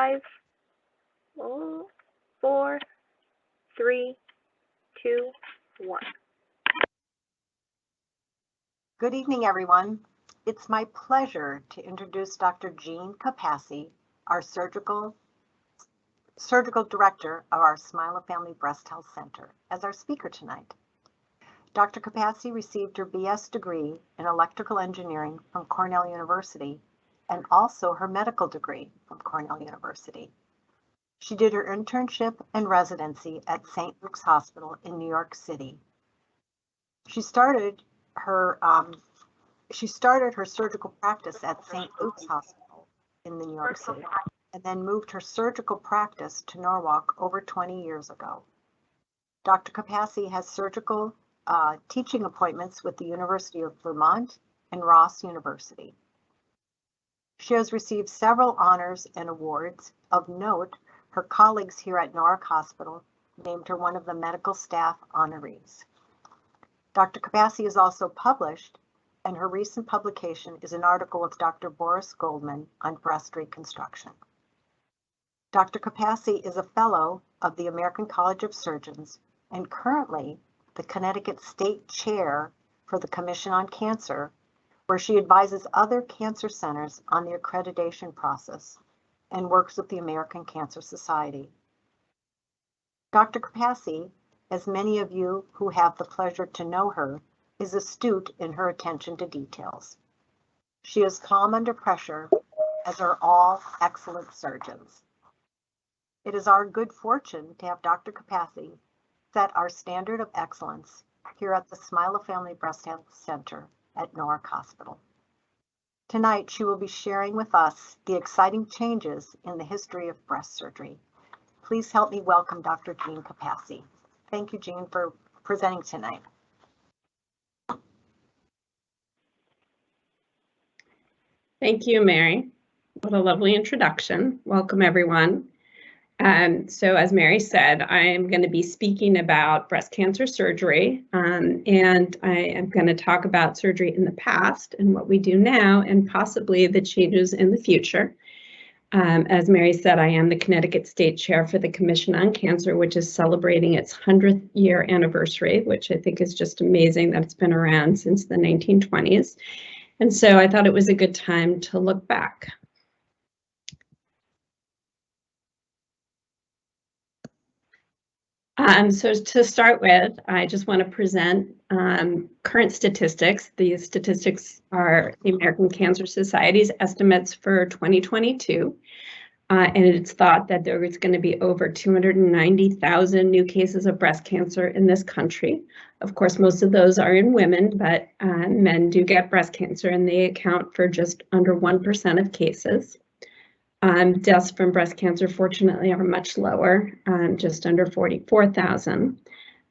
5, 4, 3, 2, 1. Good evening, everyone. It's my pleasure to introduce Dr. Jeanne Capasse, our surgical director of our Smiler Family Breast Health Center, as our speaker tonight. Dr. Capasse received her BS degree in electrical engineering from Cornell University and also her medical degree from Cornell University. She did her internship and residency at St. Luke's Hospital in New York City. She started her surgical practice at St. Luke's Hospital in New York City and then moved her surgical practice to Norwalk over 20 years ago. Dr. Capasse has surgical teaching appointments with the University of Vermont and Ross University. She has received several honors and awards. Of note, her colleagues here at Norwalk Hospital named her one of the medical staff honorees. Dr. Capasse is also published, and her recent publication is an article with Dr. Boris Goldman on breast reconstruction. Dr. Capasse is a fellow of the American College of Surgeons and currently the Connecticut State Chair for the Commission on Cancer, where she advises other cancer centers on the accreditation process and works with the American Cancer Society. Dr. Capasse, as many of you who have the pleasure to know her, is astute in her attention to details. She is calm under pressure, as are all excellent surgeons. It is our good fortune to have Dr. Capasse set our standard of excellence here at the Smiler Family Breast Health Center at Norwalk Hospital. Tonight, she will be sharing with us the exciting changes in the history of breast surgery. Please help me welcome Dr. Jeanne Capasse. Thank you, Jeanne, for presenting tonight. Thank you, Mary. What a lovely introduction. Welcome, everyone. So as Mary said, I am going to be speaking about breast cancer surgery, and I am going to talk about surgery in the past and what we do now and possibly the changes in the future. As Mary said, I am the Connecticut State Chair for the Commission on Cancer, which is celebrating its 100th year anniversary, which I think is just amazing that it's been around since the 1920s. And so I thought it was a good time to look back. So to start with, I just want to present current statistics. These statistics are the American Cancer Society's estimates for 2022. And it's thought that there is going to be over 290,000 new cases of breast cancer in this country. Of course, most of those are in women, but men do get breast cancer and they account for just under 1% of cases. Deaths from breast cancer, fortunately, are much lower, just under 44,000.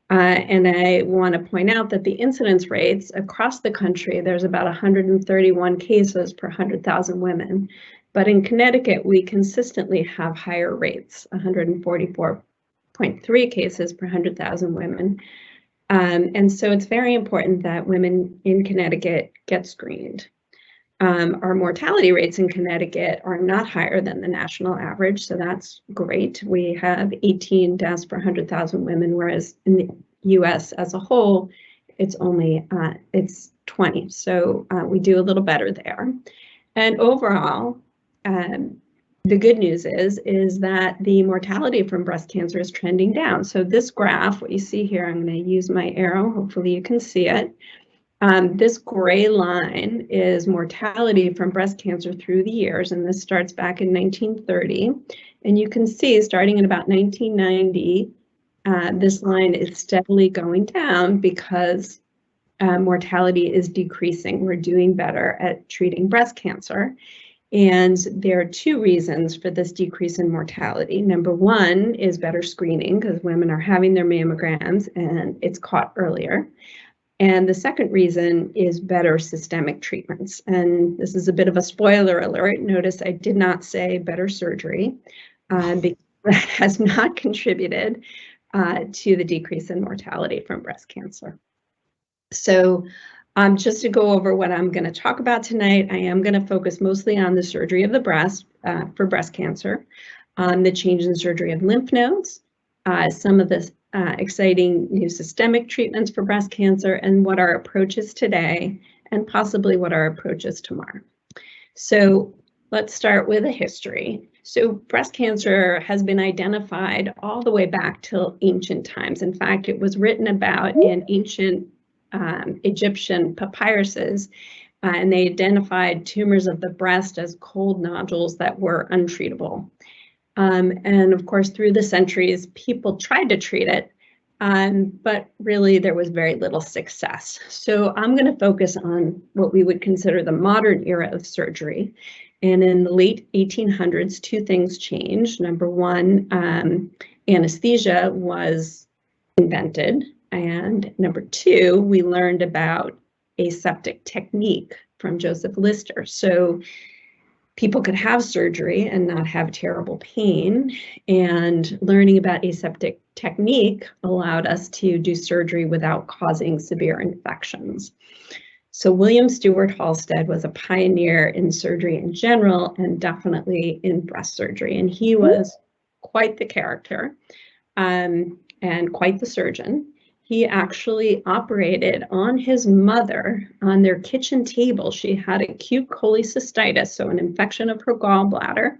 And I want to point out that the incidence rates across the country, there's about 131 cases per 100,000 women. But in Connecticut, we consistently have higher rates, 144.3 cases per 100,000 women. And so it's very important that women in Connecticut get screened. Our mortality rates in Connecticut are not higher than the national average, so that's great. We have 18 deaths per 100,000 women, whereas in the US as a whole, it's only 20. So we do a little better there. And overall, the good news is that the mortality from breast cancer is trending down. So this graph, what you see here, I'm going to use my arrow, hopefully you can see it. This gray line is mortality from breast cancer through the years, and this starts back in 1930. And you can see, starting in about 1990, this line is steadily going down because mortality is decreasing. We're doing better at treating breast cancer. And there are two reasons for this decrease in mortality. Number one is better screening, because women are having their mammograms and it's caught earlier. And the second reason is better systemic treatments. And this is a bit of a spoiler alert. Notice I did not say better surgery, because that has not contributed to the decrease in mortality from breast cancer. So just to go over what I'm going to talk about tonight, I am going to focus mostly on the surgery of the breast for breast cancer. the change in surgery of lymph nodes, some of the exciting new systemic treatments for breast cancer, and what our approach is today, and possibly what our approach is tomorrow. So let's start with a history. So breast cancer has been identified all the way back till ancient times. In fact, it was written about in ancient Egyptian papyruses, and they identified tumors of the breast as cold nodules that were untreatable. And of course, through the centuries, people tried to treat it, but really there was very little success. So I'm going to focus on what we would consider the modern era of surgery. And in the late 1800s, two things changed. Number one, anesthesia was invented. And number two, we learned about aseptic technique from Joseph Lister. So people could have surgery and not have terrible pain. And learning about aseptic technique allowed us to do surgery without causing severe infections. So William Stewart-Halstead was a pioneer in surgery in general and definitely in breast surgery. And he was quite the character and quite the surgeon. He actually operated on his mother on their kitchen table. She had acute cholecystitis, so an infection of her gallbladder.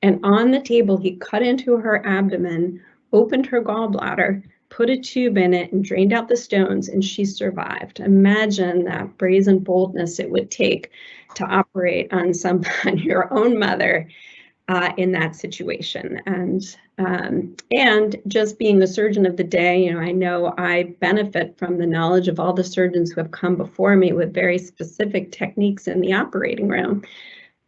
And on the table, he cut into her abdomen, opened her gallbladder, put a tube in it, and drained out the stones, and she survived. Imagine that brazen boldness it would take to operate on your own mother in that situation. And just being the surgeon of the day, I know I benefit from the knowledge of all the surgeons who have come before me with very specific techniques in the operating room.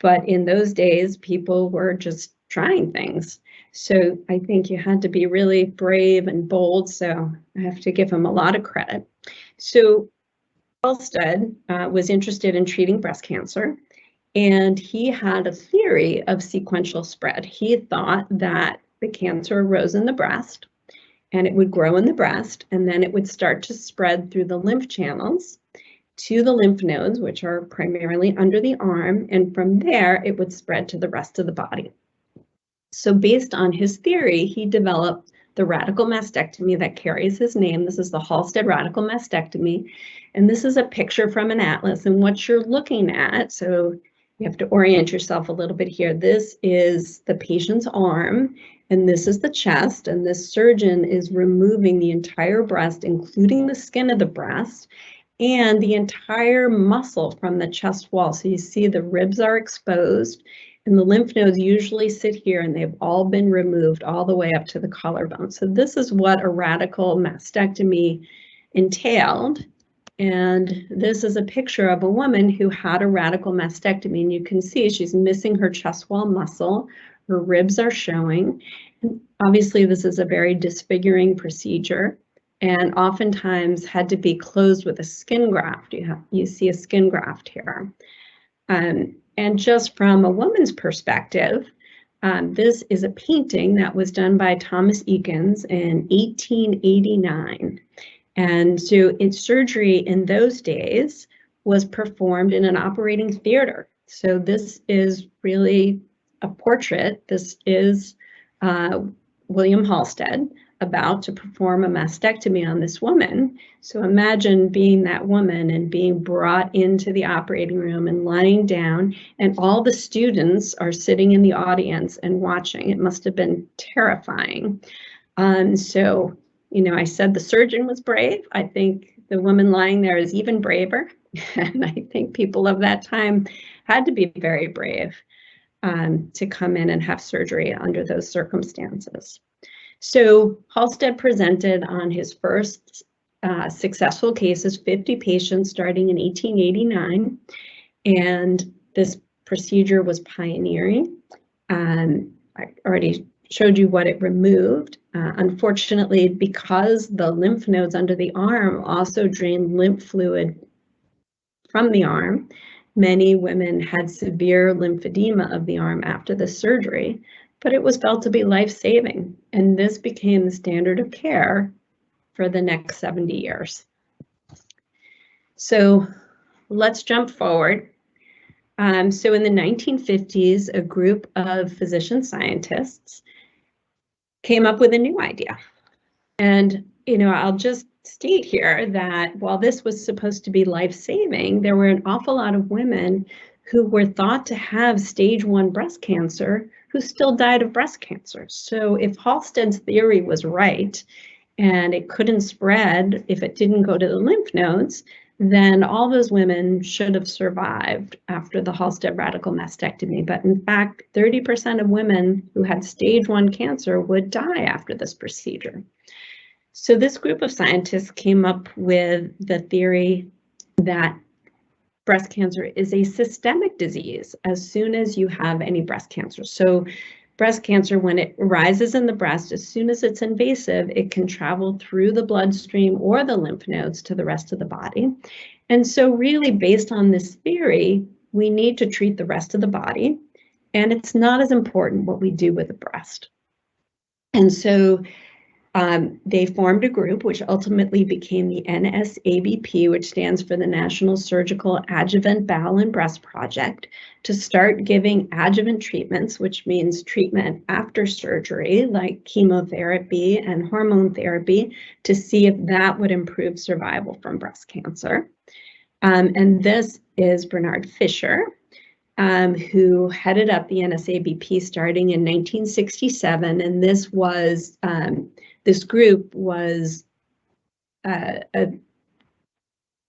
But in those days, people were just trying things. So I think you had to be really brave and bold. So I have to give him a lot of credit. So Halstead was interested in treating breast cancer. And he had a theory of sequential spread. He thought that the cancer arose in the breast and it would grow in the breast, and then it would start to spread through the lymph channels to the lymph nodes, which are primarily under the arm. And from there, it would spread to the rest of the body. So based on his theory, he developed the radical mastectomy that carries his name. This is the Halstead radical mastectomy. And this is a picture from an atlas. And what you're looking at, so you have to orient yourself a little bit here. This is the patient's arm, and this is the chest, and this surgeon is removing the entire breast, including the skin of the breast, and the entire muscle from the chest wall. So you see the ribs are exposed, and the lymph nodes usually sit here, and they've all been removed all the way up to the collarbone. So this is what a radical mastectomy entailed. And this is a picture of a woman who had a radical mastectomy, and you can see she's missing her chest wall muscle. Her ribs are showing. And obviously, this is a very disfiguring procedure, and oftentimes had to be closed with a skin graft. You see a skin graft here. And just from a woman's perspective, this is a painting that was done by Thomas Eakins in 1889. And so surgery in those days was performed in an operating theater. So this is really a portrait. This is William Halstead about to perform a mastectomy on this woman. So imagine being that woman and being brought into the operating room and lying down, and all the students are sitting in the audience and watching. It must have been terrifying. So I said the surgeon was brave. I think the woman lying there is even braver. And I think people of that time had to be very brave to come in and have surgery under those circumstances. So Halstead presented on his first successful cases, 50 patients starting in 1889. And this procedure was pioneering. I already showed you what it removed. Unfortunately, because the lymph nodes under the arm also drain lymph fluid from the arm, many women had severe lymphedema of the arm after the surgery, but it was felt to be life-saving, and this became the standard of care for the next 70 years. So let's jump forward. So in the 1950s, a group of physician scientists came up with a new idea. And, I'll just state here that while this was supposed to be life-saving, there were an awful lot of women who were thought to have stage 1 breast cancer who still died of breast cancer. So if Halstead's theory was right, and it couldn't spread if it didn't go to the lymph nodes, then all those women should have survived after the Halstead radical mastectomy. But in fact, 30% of women who had stage 1 cancer would die after this procedure. So this group of scientists came up with the theory that breast cancer is a systemic disease as soon as you have any breast cancer. So breast cancer, when it arises in the breast, as soon as it's invasive, it can travel through the bloodstream or the lymph nodes to the rest of the body. And so really, based on this theory, we need to treat the rest of the body, and it's not as important what we do with the breast. And so they formed a group which ultimately became the NSABP, which stands for the National Surgical Adjuvant Bowel and Breast Project, to start giving adjuvant treatments, which means treatment after surgery, like chemotherapy and hormone therapy, to see if that would improve survival from breast cancer. And this is Bernard Fisher, who headed up the NSABP starting in 1967, and this was this group was a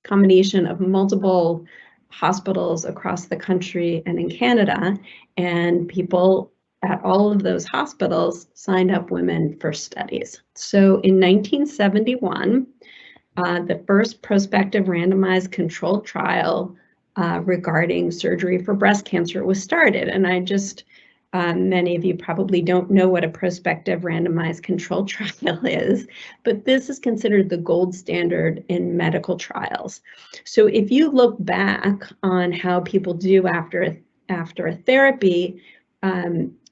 combination of multiple hospitals across the country and in Canada, and people at all of those hospitals signed up women for studies. So in 1971, the first prospective randomized controlled trial regarding surgery for breast cancer was started. And I just, many of you probably don't know what a prospective randomized controlled trial is, but this is considered the gold standard in medical trials. So if you look back on how people do after a therapy,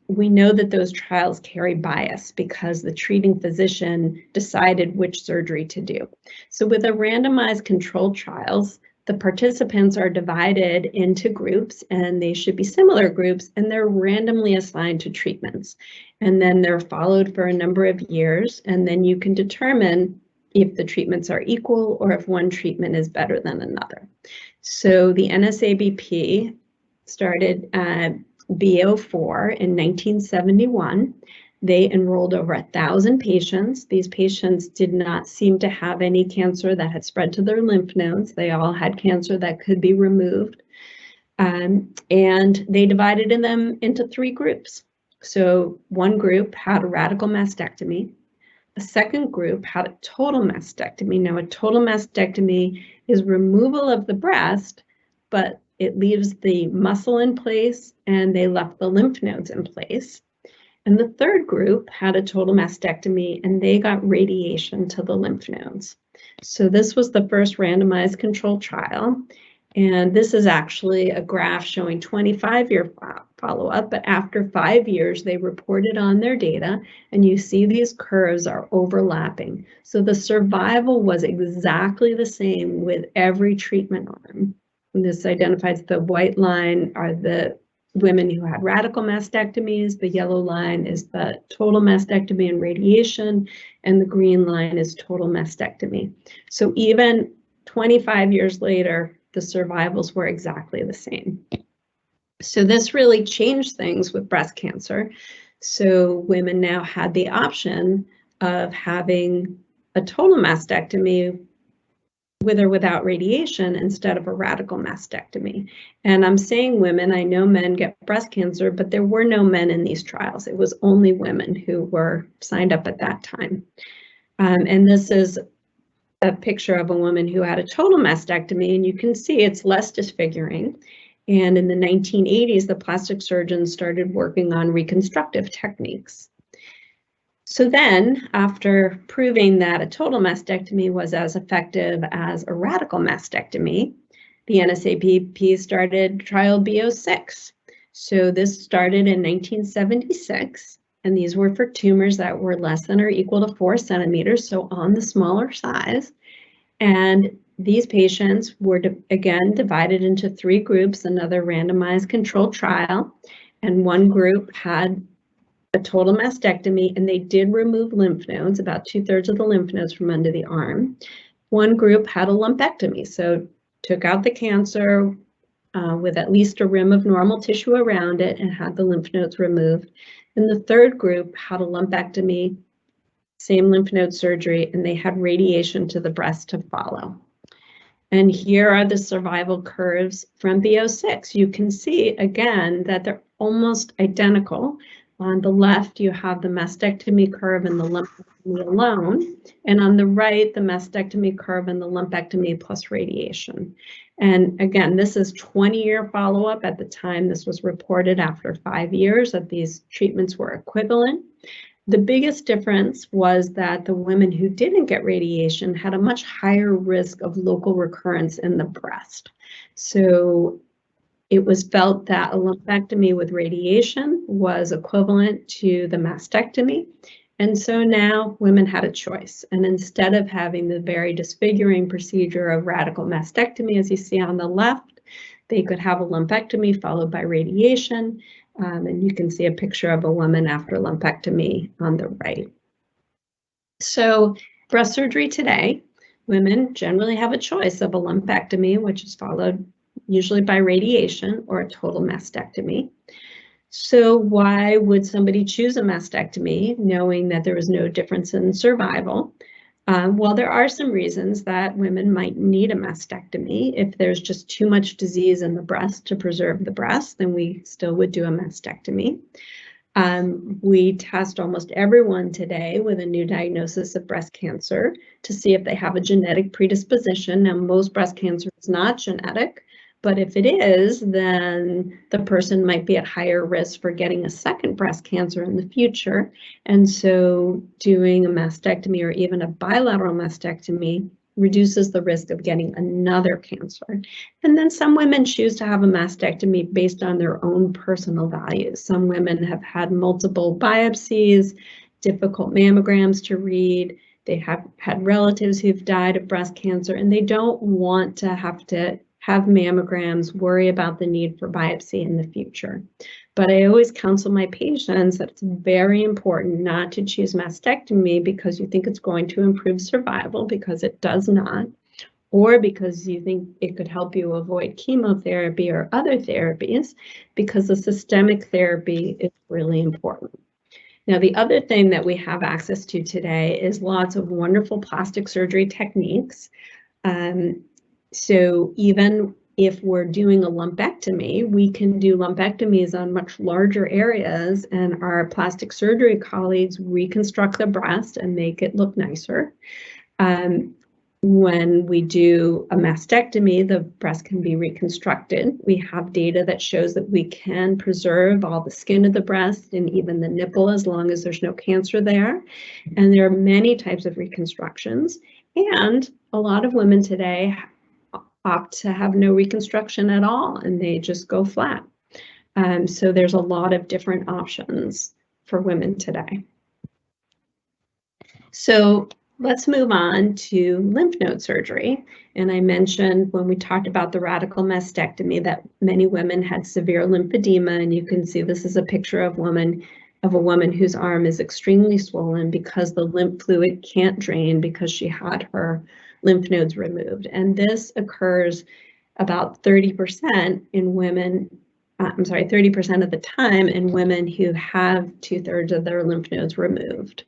we know that those trials carry bias because the treating physician decided which surgery to do. So with a randomized controlled trials, the participants are divided into groups, and they should be similar groups, and they're randomly assigned to treatments. And then they're followed for a number of years, and then you can determine if the treatments are equal or if one treatment is better than another. So the NSABP started B04 in 1971. They enrolled over 1,000 patients. These patients did not seem to have any cancer that had spread to their lymph nodes. They all had cancer that could be removed. And they divided them into 3 groups. So one group had a radical mastectomy. A second group had a total mastectomy. Now, a total mastectomy is removal of the breast, but it leaves the muscle in place, and they left the lymph nodes in place. And the third group had a total mastectomy, and they got radiation to the lymph nodes. So this was the first randomized controlled trial. And this is actually a graph showing 25-year follow-up, but after 5 years, they reported on their data, and you see these curves are overlapping. So the survival was exactly the same with every treatment arm. And this identifies the white line are the women who had radical mastectomies. The yellow line is the total mastectomy and radiation, and the green line is total mastectomy. So even 25 years later, the survivals were exactly the same. So this really changed things with breast cancer. So women now had the option of having a total mastectomy with or without radiation instead of a radical mastectomy. And I'm saying women, I know men get breast cancer, but there were no men in these trials. It was only women who were signed up at that time. And this is a picture of a woman who had a total mastectomy, and you can see it's less disfiguring. And in the 1980s, the plastic surgeons started working on reconstructive techniques. So then, after proving that a total mastectomy was as effective as a radical mastectomy, the NSABP started trial B06. So this started in 1976, and these were for tumors that were less than or equal to 4 centimeters, so on the smaller size. And these patients were, again, divided into 3 groups, another randomized controlled trial, and one group had a total mastectomy, and they did remove lymph nodes, about 2/3 of the lymph nodes from under the arm. One group had a lumpectomy, so took out the cancer with at least a rim of normal tissue around it and had the lymph nodes removed. And the third group had a lumpectomy, same lymph node surgery, and they had radiation to the breast to follow. And here are the survival curves from B06. You can see again that they're almost identical. On the left, you have the mastectomy curve and the lumpectomy alone. And on the right, the mastectomy curve and the lumpectomy plus radiation. And again, this is 20-year follow-up. At the time this was reported, after 5 years, that these treatments were equivalent. The biggest difference was that the women who didn't get radiation had a much higher risk of local recurrence in the breast. So it was felt that a lumpectomy with radiation was equivalent to the mastectomy. And so now women had a choice. And instead of having the very disfiguring procedure of radical mastectomy, as you see on the left, they could have a lumpectomy followed by radiation. And you can see a picture of a woman after lumpectomy on the right. So breast surgery today, women generally have a choice of a lumpectomy, which is followed usually by radiation, or a total mastectomy. So why would somebody choose a mastectomy knowing that there was no difference in survival? Well, there are some reasons that women might need a mastectomy. If there's just too much disease in the breast to preserve the breast, then we still would do a mastectomy. We test almost everyone today with a new diagnosis of breast cancer to see if they have a genetic predisposition. Now, most breast cancer is not genetic, but if it is, then the person might be at higher risk for getting a second breast cancer in the future. And so doing a mastectomy or even a bilateral mastectomy reduces the risk of getting another cancer. And then some women choose to have a mastectomy based on their own personal values. Some women have had multiple biopsies, difficult mammograms to read. They have had relatives who've died of breast cancer, and they don't want to have mammograms, worry about the need for biopsy in the future. But I always counsel my patients that it's very important not to choose mastectomy because you think it's going to improve survival, because it does not, or because you think it could help you avoid chemotherapy or other therapies, because the systemic therapy is really important. Now, the other thing that we have access to today is lots of wonderful plastic surgery techniques. So even if we're doing a lumpectomy, we can do lumpectomies on much larger areas, and our plastic surgery colleagues reconstruct the breast and make it look nicer. When we do a mastectomy, the breast can be reconstructed. We have data that shows that we can preserve all the skin of the breast and even the nipple as long as there's no cancer there. And there are many types of reconstructions. And a lot of women today opt to have no reconstruction at all, and they just go flat. So there's a lot of different options for women today. So let's move on to lymph node surgery. And I mentioned when we talked about the radical mastectomy that many women had severe lymphedema, and you can see this is a picture of a woman whose arm is extremely swollen because the lymph fluid can't drain because she had her lymph nodes removed. And this occurs about 30% in women, 30% of the time in women who have 2/3 of their lymph nodes removed.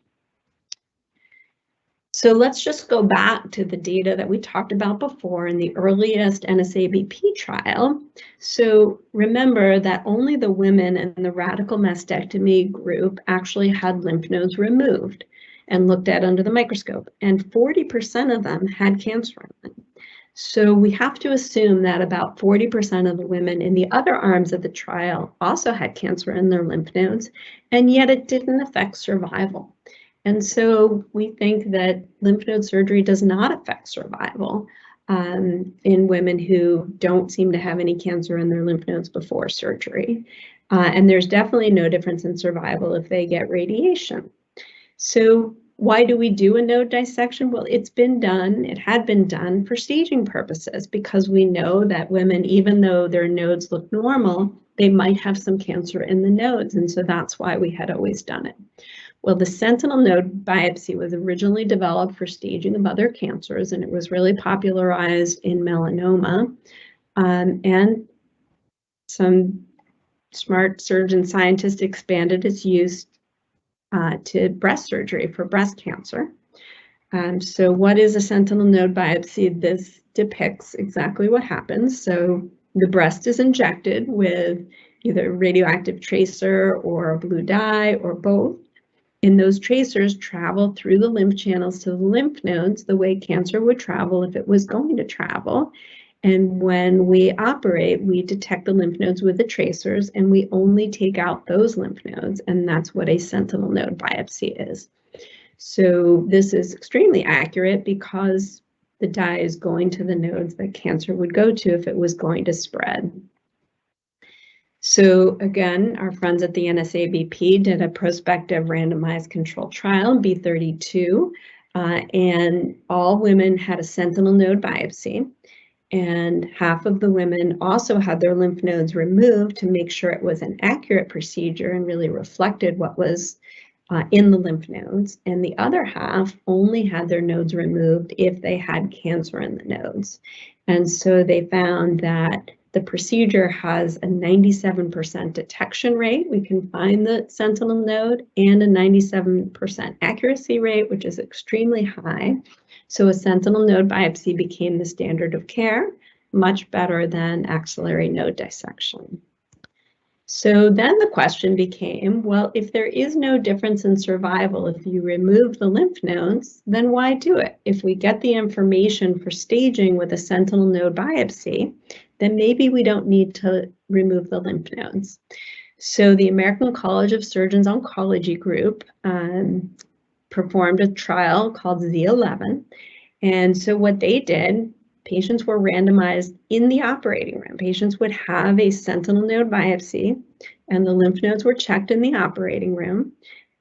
So let's just go back to the data that we talked about before in the earliest NSABP trial. So remember that only the women in the radical mastectomy group actually had lymph nodes removed and looked at under the microscope, and 40% of them had cancer in them. So we have to assume that about 40% of the women in the other arms of the trial also had cancer in their lymph nodes, and yet it didn't affect survival. And so we think that lymph node surgery does not affect survival in women who don't seem to have any cancer in their lymph nodes before surgery. And there's definitely no difference in survival if they get radiation. So Why do we do a node dissection? Well, it's been done, it had been done for staging purposes, because we know that women, even though their nodes look normal, they might have some cancer in the nodes, and so that's why we had always done it. Well, the sentinel node biopsy was originally developed for staging of other cancers, and it was really popularized in melanoma, and some smart surgeon scientists expanded its use to breast surgery for breast cancer. So what is a sentinel node biopsy? This depicts exactly what happens. So the breast is injected with either radioactive tracer or a blue dye or both. And those tracers travel through the lymph channels to the lymph nodes the way cancer would travel if it was going to travel. And when we operate, we detect the lymph nodes with the tracers, and we only take out those lymph nodes, and that's what a sentinel node biopsy is. So this is extremely accurate because the dye is going to the nodes that cancer would go to if it was going to spread. So again, our friends at the NSABP did a prospective randomized controlled trial, B32, and all women had a sentinel node biopsy. And half of the women also had their lymph nodes removed to make sure it was an accurate procedure and really reflected what was in the lymph nodes. And the other half only had their nodes removed if they had cancer in the nodes. And so they found that the procedure has a 97% detection rate. We can find the sentinel node, and a 97% accuracy rate, which is extremely high. So a sentinel node biopsy became the standard of care, much better than axillary node dissection. So then the question became, well, if there is no difference in survival if you remove the lymph nodes, then why do it? If we get the information for staging with a sentinel node biopsy, then maybe we don't need to remove the lymph nodes. So the American College of Surgeons Oncology group performed a trial called Z11. And so what they did, patients were randomized in the operating room. Patients would have a sentinel node biopsy, and the lymph nodes were checked in the operating room.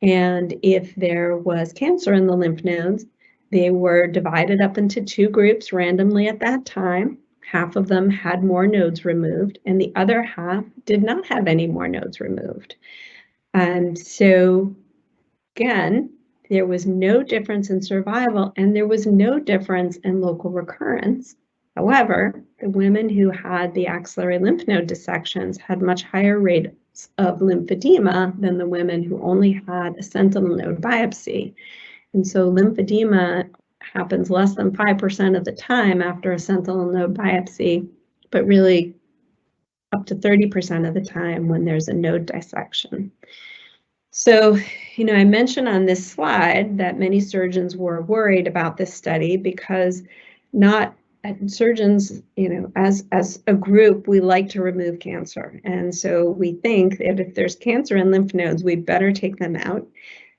And if there was cancer in the lymph nodes, they were divided up into two groups randomly at that time. Half of them had more nodes removed, and the other half did not have any more nodes removed. So again, there was no difference in survival, and there was no difference in local recurrence. However, the women who had the axillary lymph node dissections had much higher rates of lymphedema than the women who only had a sentinel node biopsy. And so lymphedema happens less than 5% of the time after a sentinel node biopsy, but really up to 30% of the time when there's a node dissection. So, I mentioned on this slide that many surgeons were worried about this study because surgeons, as a group, we like to remove cancer. And so we think that if there's cancer in lymph nodes, we better take them out.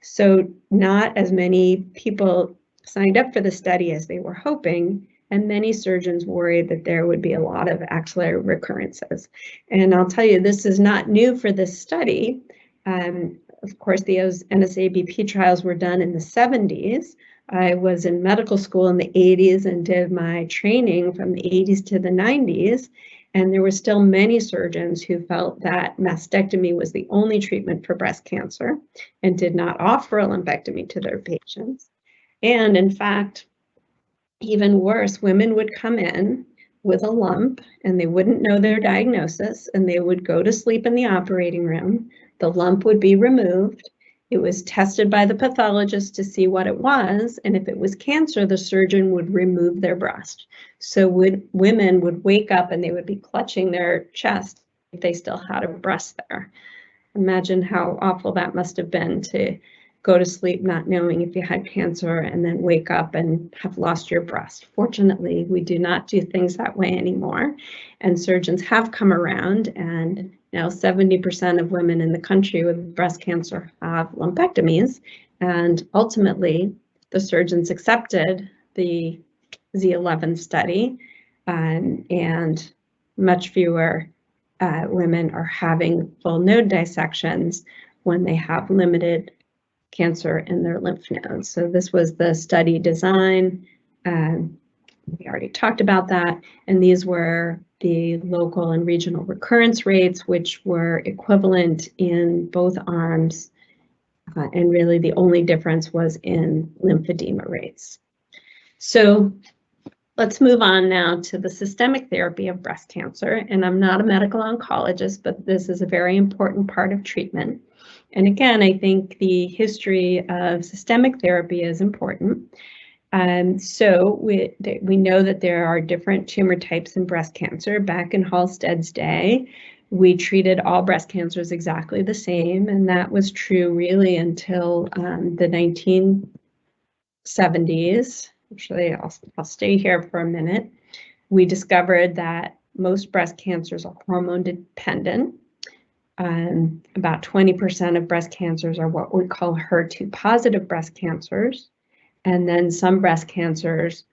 So not as many people signed up for the study as they were hoping, and many surgeons worried that there would be a lot of axillary recurrences. And I'll tell you, this is not new for this study. Of course, the NSABP trials were done in the 70s. I was in medical school in the 80s and did my training from the 80s to the 90s. And there were still many surgeons who felt that mastectomy was the only treatment for breast cancer and did not offer a lumpectomy to their patients. And in fact, even worse, women would come in with a lump and they wouldn't know their diagnosis, and they would go to sleep in the operating room. The lump would be removed. It was tested by the pathologist to see what it was, and if it was cancer, the surgeon would remove their breast. So women would wake up and they would be clutching their chest if they still had a breast there. Imagine how awful that must have been to go to sleep not knowing if you had cancer and then wake up and have lost your breast. Fortunately, we do not do things that way anymore, and surgeons have come around, and now 70% of women in the country with breast cancer have lumpectomies, and ultimately the accepted the Z11 study, and much fewer women are having full node dissections when they have limited cancer in their lymph nodes. So this was the study design. We already talked about that. And these were the local and regional recurrence rates, which were equivalent in both arms. And really the only difference was in lymphedema rates. So let's move on now to the systemic therapy of breast cancer. And I'm not a medical oncologist, but this is a very important part of treatment. And again, I think the history of systemic therapy is important. So we know that there are different tumor types in breast cancer. Back in Halstead's day, we treated all breast cancers exactly the same, and that was true really until the 1970s. Actually, I'll stay here for a minute. We discovered that most breast cancers are hormone dependent. About 20% of breast cancers are what we call HER2 positive breast cancers. And then some breast cancers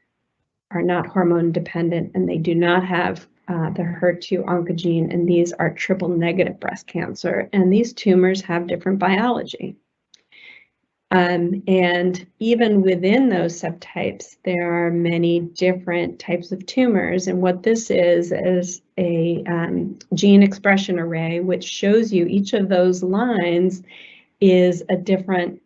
are not hormone dependent and they do not have the HER2 oncogene, and these are triple negative breast cancer. And these tumors have different biology. And even within those subtypes, there are many different types of tumors. And what this is a gene expression array, which shows you each of those lines is a different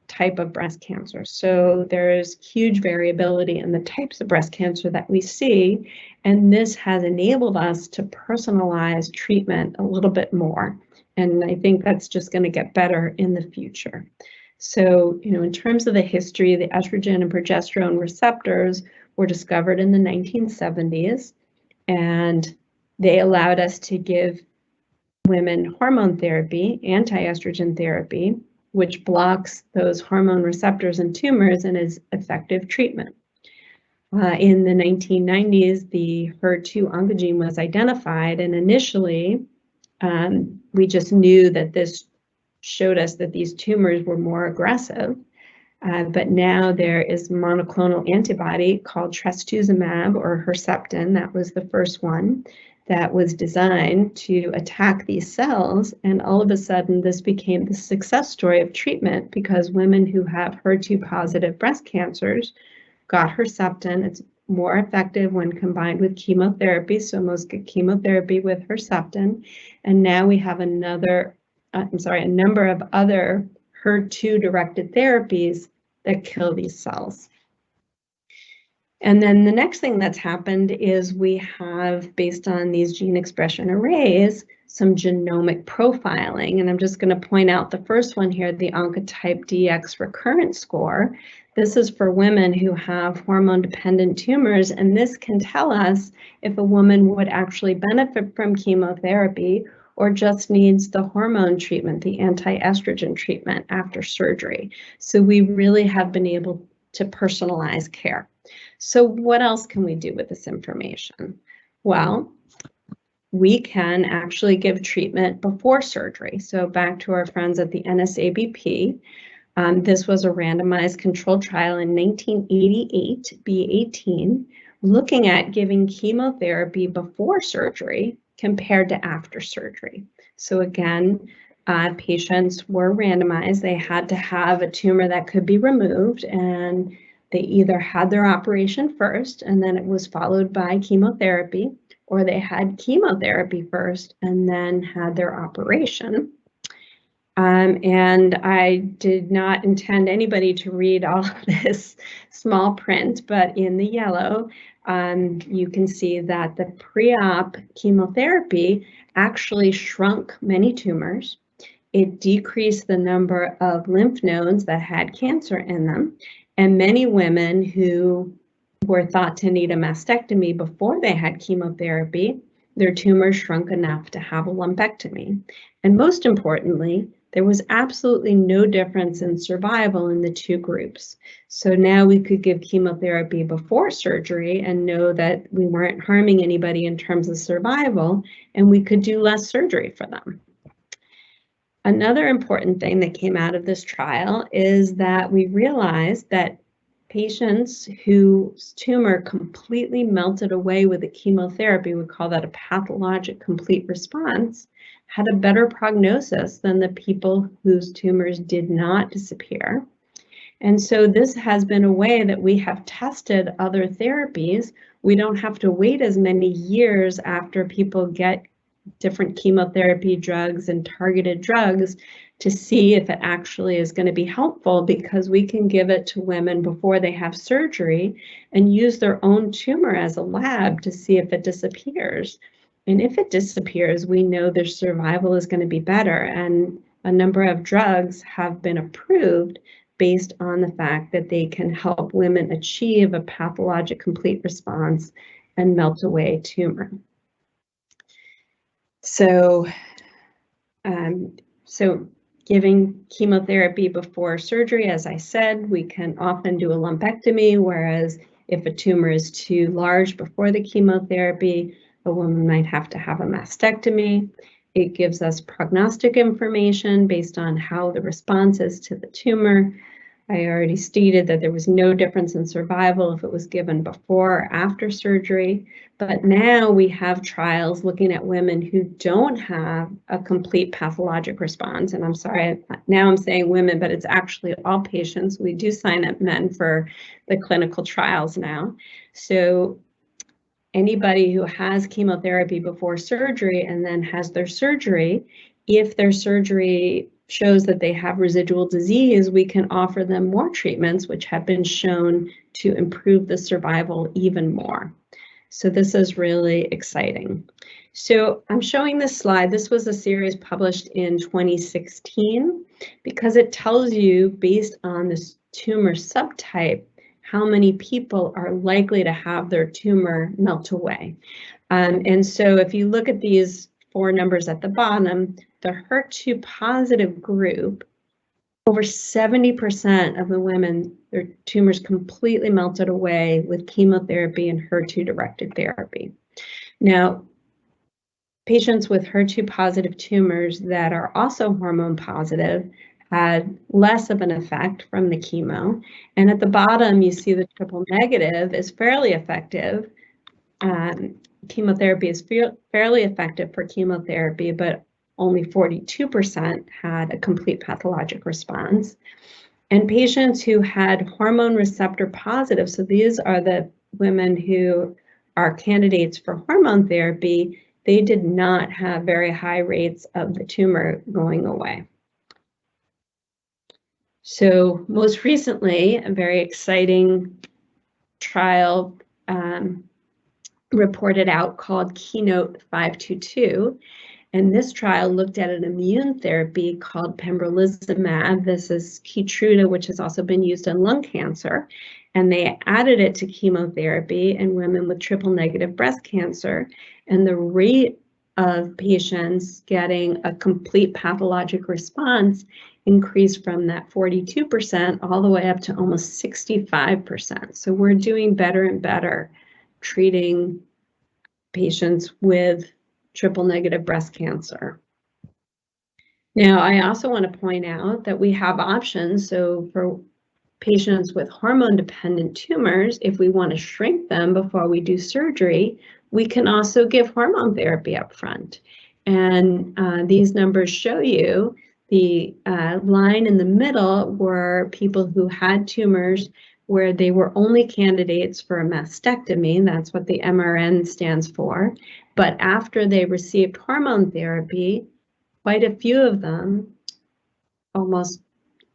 type of breast cancer. So there's huge variability in the types of breast cancer that we see, and this has enabled us to personalize treatment a little bit more. And I think that's just going to get better in the future. So, in terms of the history, the estrogen and progesterone receptors were discovered in the 1970s, and they allowed us to give women hormone therapy, anti-estrogen therapy, which blocks those hormone receptors in tumors and is effective treatment. In the 1990s, the HER2 oncogene was identified, and initially we just knew that this showed us that these tumors were more aggressive. But now there is monoclonal antibody called trastuzumab or Herceptin. That was the first one that was designed to attack these cells. And all of a sudden, this became the success story of treatment because women who have HER2 positive breast cancers got Herceptin. It's more effective when combined with chemotherapy. So most get chemotherapy with Herceptin. And now we have a number of other HER2-directed therapies that kill these cells. And then the next thing that's happened is we have, based on these gene expression arrays, some genomic profiling. And I'm just going to point out the first one here, the Oncotype DX recurrence score. This is for women who have hormone-dependent tumors, and this can tell us if a woman would actually benefit from chemotherapy or just needs the hormone treatment, the anti-estrogen treatment after surgery. So we really have been able to personalize care. So what else can we do with this information? Well, we can actually give treatment before surgery. So back to our friends at the NSABP, this was a randomized controlled trial in 1988, B18, looking at giving chemotherapy before surgery compared to after surgery. So again, patients were randomized. They had to have a tumor that could be removed, and they either had their operation first and then it was followed by chemotherapy, or they had chemotherapy first and then had their operation. And I did not intend anybody to read all of this small print, but in the yellow, you can see that the pre-op chemotherapy actually shrunk many tumors. It decreased the number of lymph nodes that had cancer in them. And many women who were thought to need a mastectomy before they had chemotherapy, their tumors shrunk enough to have a lumpectomy. And most importantly, there was absolutely no difference in survival in the two groups. So now we could give chemotherapy before surgery and know that we weren't harming anybody in terms of survival, and we could do less surgery for them. Another important thing that came out of this trial is that we realized that patients whose tumor completely melted away with the chemotherapy, we call that a pathologic complete response, had a better prognosis than the people whose tumors did not disappear. And so this has been a way that we have tested other therapies. We don't have to wait as many years after people get different chemotherapy drugs and targeted drugs to see if it actually is going to be helpful, because we can give it to women before they have surgery and use their own tumor as a lab to see if it disappears. And if it disappears, we know their survival is going to be better. And a number of drugs have been approved based on the fact that they can help women achieve a pathologic complete response and melt away tumor. So giving chemotherapy before surgery, as I said, we can often do a lumpectomy, whereas if a tumor is too large before the chemotherapy, a woman might have to have a mastectomy. It gives us prognostic information based on how the response is to the tumor. I already stated that there was no difference in survival if it was given before or after surgery, but now we have trials looking at women who don't have a complete pathologic response. And I'm sorry, now I'm saying women, but it's actually all patients. We do sign up men for the clinical trials now. So anybody who has chemotherapy before surgery and then has their surgery, if their surgery shows that they have residual disease, we can offer them more treatments, which have been shown to improve the survival even more. So this is really exciting. So I'm showing this slide. This was a series published in 2016 because it tells you, based on this tumor subtype, how many people are likely to have their tumor melt away. And so if you look at these four numbers at the bottom, the HER2 positive group, over 70% of the women, their tumors completely melted away with chemotherapy and HER2-directed therapy. Now, patients with HER2 positive tumors that are also hormone positive had less of an effect from the chemo. And at the bottom, you see the triple negative is fairly effective. Chemotherapy is fairly effective for chemotherapy, but only 42% had a complete pathologic response. And patients who had hormone receptor positive, so these are the women who are candidates for hormone therapy, they did not have very high rates of the tumor going away. So most recently, a very exciting trial reported out called Keynote 522. And this trial looked at an immune therapy called Pembrolizumab. This is Keytruda, which has also been used in lung cancer. And they added it to chemotherapy in women with triple negative breast cancer. And the rate of patients getting a complete pathologic response increased from that 42% all the way up to almost 65%. So we're doing better and better treating patients with triple negative breast cancer. Now, I also want to point out that we have options. So for patients with hormone-dependent tumors, if we want to shrink them before we do surgery, we can also give hormone therapy up front. And these numbers show you the line in the middle were people who had tumors where they were only candidates for a mastectomy. That's what the MRN stands for. But after they received hormone therapy, quite a few of them, almost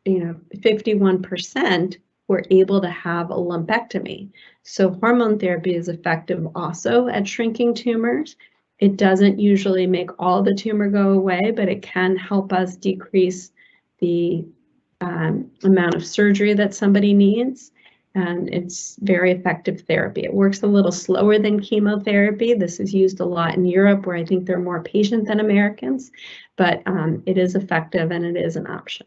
51%, were able to have a lumpectomy. So hormone therapy is effective also at shrinking tumors. It doesn't usually make all the tumor go away, but it can help us decrease the amount of surgery that somebody needs. And it's very effective therapy. It works a little slower than chemotherapy. This is used a lot in Europe, where I think they're more patient than Americans, but it is effective and it is an option.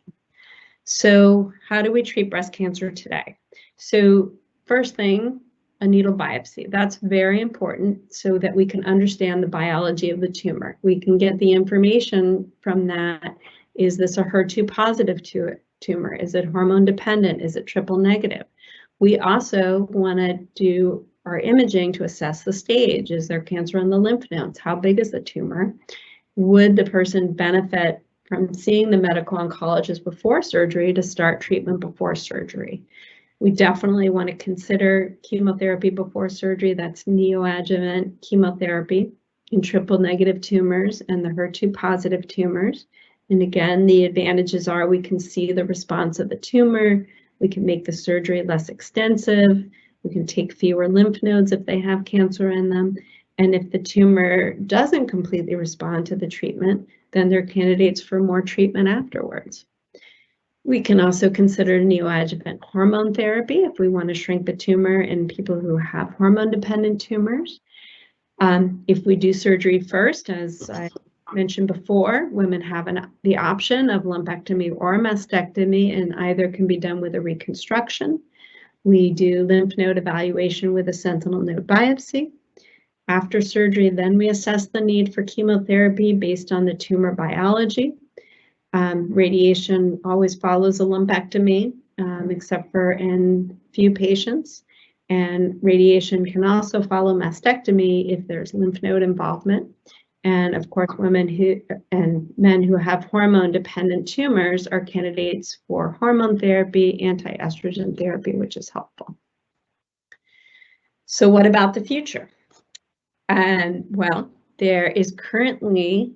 So how do we treat breast cancer today? So first thing, a needle biopsy. That's very important so that we can understand the biology of the tumor. We can get the information from that. Is this a HER2 positive tumor? Is it hormone dependent? Is it triple negative? We also want to do our imaging to assess the stage. Is there cancer on the lymph nodes? How big is the tumor? would the person benefit from seeing the medical oncologist before surgery to start treatment before surgery? We definitely want to consider chemotherapy before surgery. That's neoadjuvant chemotherapy in triple negative tumors and the HER2 positive tumors. And again, the advantages are we can see the response of the tumor, we can make the surgery less extensive, we can take fewer lymph nodes if they have cancer in them. And if the tumor doesn't completely respond to the treatment, then they're candidates for more treatment afterwards. We can also consider neoadjuvant hormone therapy if we want to shrink the tumor in people who have hormone-dependent tumors. If we do surgery first, as I mentioned before, women have the option of lumpectomy or mastectomy, and either can be done with a reconstruction. We do lymph node evaluation with a sentinel node biopsy. After surgery, then we assess the need for chemotherapy based on the tumor biology. Radiation always follows a lumpectomy, except for in few patients. And radiation can also follow mastectomy if there's lymph node involvement. And of course, women and men who have hormone-dependent tumors are candidates for hormone therapy, anti-estrogen therapy, which is helpful. So what about the future? Well, there is currently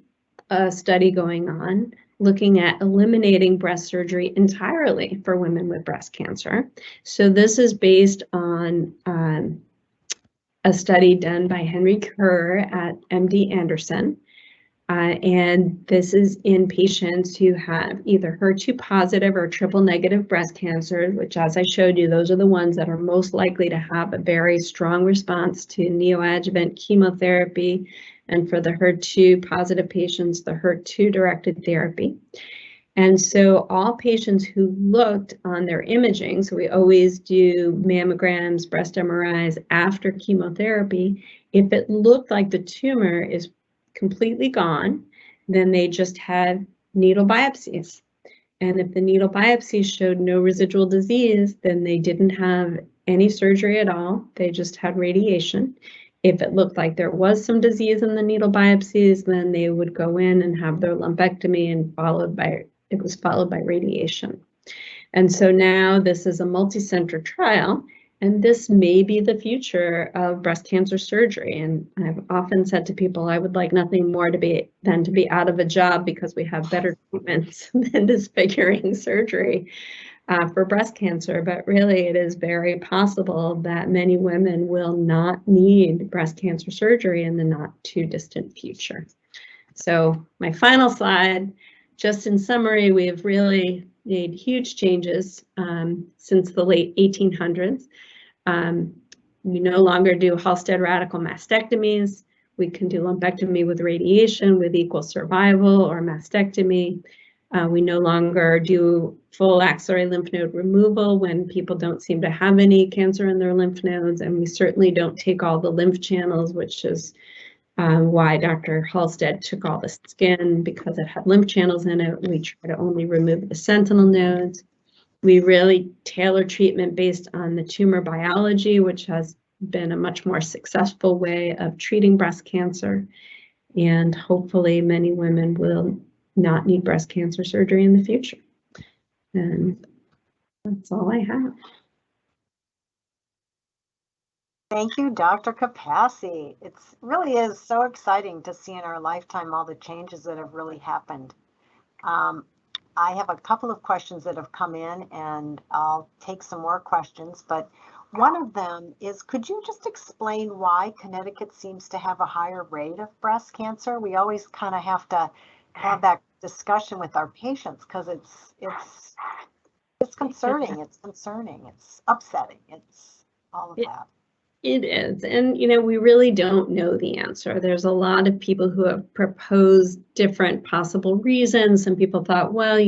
a study going on looking at eliminating breast surgery entirely for women with breast cancer. So this is based on a study done by Henry Kerr at MD Anderson. And this is in patients who have either HER2 positive or triple negative breast cancer, which, as I showed you, those are the ones that are most likely to have a very strong response to neoadjuvant chemotherapy, and for the HER2 positive patients, the HER2 directed therapy. And so all patients who looked on their imaging, so we always do mammograms, breast MRIs after chemotherapy, if it looked like the tumor is completely gone, then they just had needle biopsies. And if the needle biopsies showed no residual disease, then they didn't have any surgery at all. They just had radiation. If it looked like there was some disease in the needle biopsies, then they would go in and have their lumpectomy, and it was followed by radiation. And so now this is a multi-center trial, and this may be the future of breast cancer surgery. And I've often said to people, I would like nothing more than to be out of a job, because we have better treatments than disfiguring surgery for breast cancer. But really, it is very possible that many women will not need breast cancer surgery in the not too distant future. So my final slide, just in summary, we have really made huge changes since the late 1800s. We no longer do Halstead radical mastectomies. We can do lumpectomy with radiation with equal survival, or mastectomy. We no longer do full axillary lymph node removal when people don't seem to have any cancer in their lymph nodes, and we certainly don't take all the lymph channels, which is why Dr. Halstead took all the skin, because it had lymph channels in it. We try to only remove the sentinel nodes. We really tailor treatment based on the tumor biology, which has been a much more successful way of treating breast cancer. And hopefully many women will not need breast cancer surgery in the future. And that's all I have. Thank you, Dr. Capasse. It really is so exciting to see in our lifetime all the changes that have really happened. I have a couple of questions that have come in, and I'll take some more questions, but one of them is, could you just explain why Connecticut seems to have a higher rate of breast cancer? We always kind of have to have that discussion with our patients, because it's concerning, it's upsetting, it's all of that. It is, and we really don't know the answer. There's a lot of people who have proposed different possible reasons. Some people thought, well,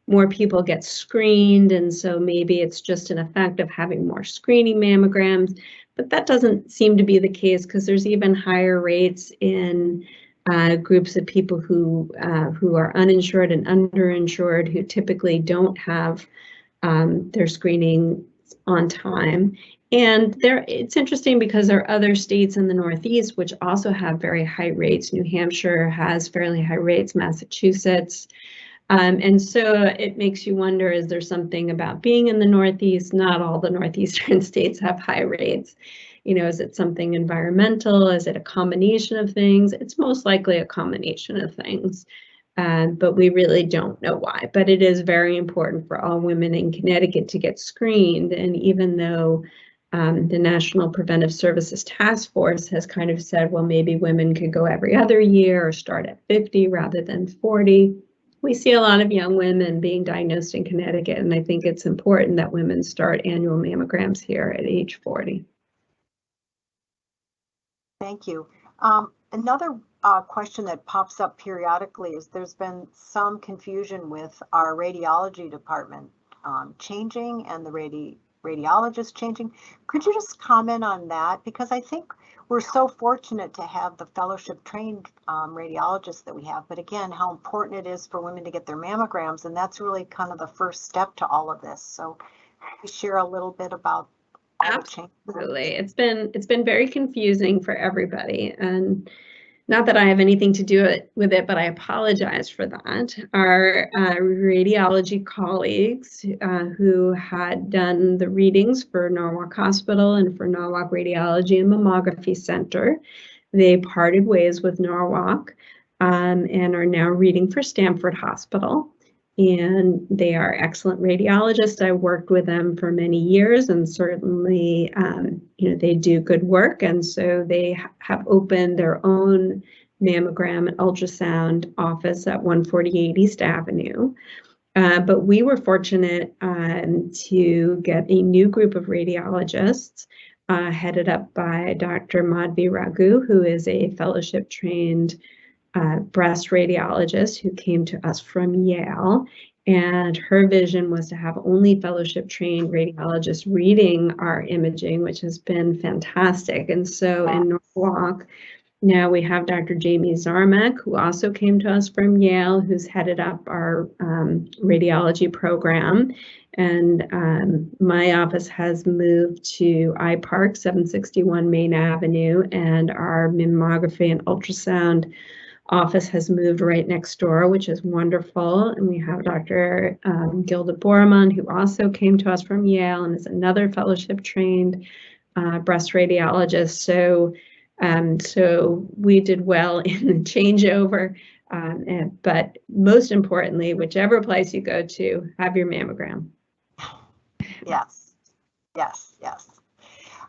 more people get screened, and so maybe it's just an effect of having more screening mammograms. But that doesn't seem to be the case, because there's even higher rates in groups of people who are uninsured and underinsured, who typically don't have their screening on time. And it's interesting because there are other states in the Northeast which also have very high rates. New Hampshire has fairly high rates, Massachusetts. And so it makes you wonder, is there something about being in the Northeast? Not all the Northeastern states have high rates. You know, is it something environmental? Is it a combination of things? It's most likely a combination of things. But we really don't know why. But it is very important for all women in Connecticut to get screened. And even though the National Preventive Services Task Force has kind of said, well, maybe women could go every other year or start at 50 rather than 40. We see a lot of young women being diagnosed in Connecticut, and I think it's important that women start annual mammograms here at age 40. Thank you. Another question that pops up periodically is there's been some confusion with our radiology department changing and the radiologist changing. Could you just comment on that? Because I think we're so fortunate to have the fellowship trained radiologists that we have, but again, how important it is for women to get their mammograms, and that's really kind of the first step to all of this. So can you share a little bit about all the changes? Absolutely. It's been very confusing for everybody, and not that I have anything to do with it, but I apologize for that. Our radiology colleagues who had done the readings for Norwalk Hospital and for Norwalk Radiology and Mammography Center, they parted ways with Norwalk and are now reading for Stamford Hospital. And they are excellent radiologists. I worked with them for many years, and certainly, you know, they do good work. And so they have opened their own mammogram and ultrasound office at 148 East Avenue. But we were fortunate to get a new group of radiologists headed up by Dr. Madhvi Raghu, who is a fellowship-trained breast radiologist who came to us from Yale, and her vision was to have only fellowship trained radiologists reading our imaging, which has been fantastic. And so in Norwalk, now we have Dr. Jamie Zarmak, who also came to us from Yale, who's headed up our radiology program. And my office has moved to iPark, 761 Main Avenue, and our mammography and ultrasound office has moved right next door, which is wonderful. And we have Dr. Gilda Borman, who also came to us from Yale and is another fellowship trained breast radiologist. So we did well in the changeover. But most importantly, whichever place you go to, have your mammogram. Yes, yes, yes.